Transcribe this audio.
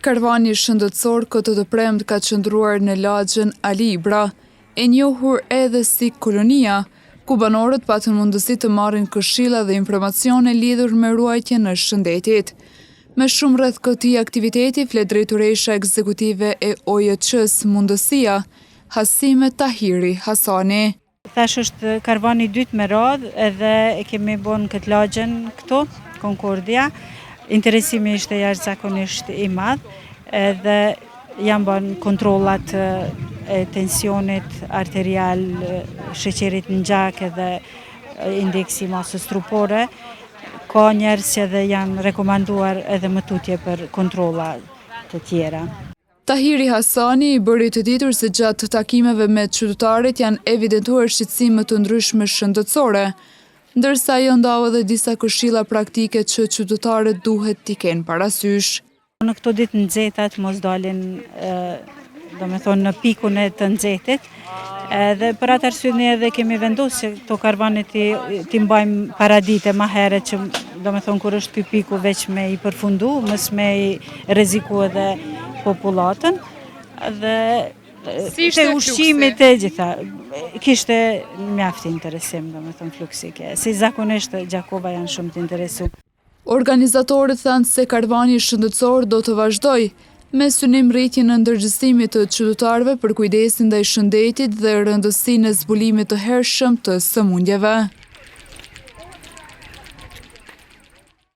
Karvani shëndetësor këtë të premtë ka qëndruar në lagjen Alibra, e njohur edhe si kolonia, ku banorët patën mundësi të marrin këshilla dhe informacione lidhur me ruajtjen e shëndetit. Me shumë rreth këtij aktiviteti flet drejtoresha ekzekutive e OJC-s Mundësia, Hasime Tahiri Hasani. Tash është karvani i dytë me radhë edhe e kemi bën këtë lagjen këtu, Concordia. Interesimi ishte jashtëzakonisht i madh, edhe janë bën kontrollat e tensionit arterial, sheqerit në gjak edhe indeksi masës trupore. Ka njerëz që edhe janë rekomanduar edhe më tutje për kontrolla të tjera. Tahiri Hasani i bëri të ditur se gjatë takimeve me qytetarët janë evidentuar shqetësime të ndryshme shëndetësore, ndërsa ajo ndau edhe disa këshilla praktike që qytetarët duhet t'i kenë parasysh. Në këto ditë nxehta mos dalin, në pikun e të nxehtit, edhe për atë arsye ne edhe kemi vendosur që këto karvane ti mbajmë paradite më herët që kur është ky piku veç me i përfundu, mos me i rreziku edhe popullatën, dhe te ushqimit e gjitha. Kishte mjaft interesim, fluksi. Si zakonisht Gjakova janë shumë të interesuar. Organizatorët thanë se karvani shëndetësor do të vazhdojë me synim rritjen e ndërgjegjësimit të qytetarëve për kujdesin ndaj shëndetit dhe rëndësinë e zbulimit të hershëm të sëmundjeve.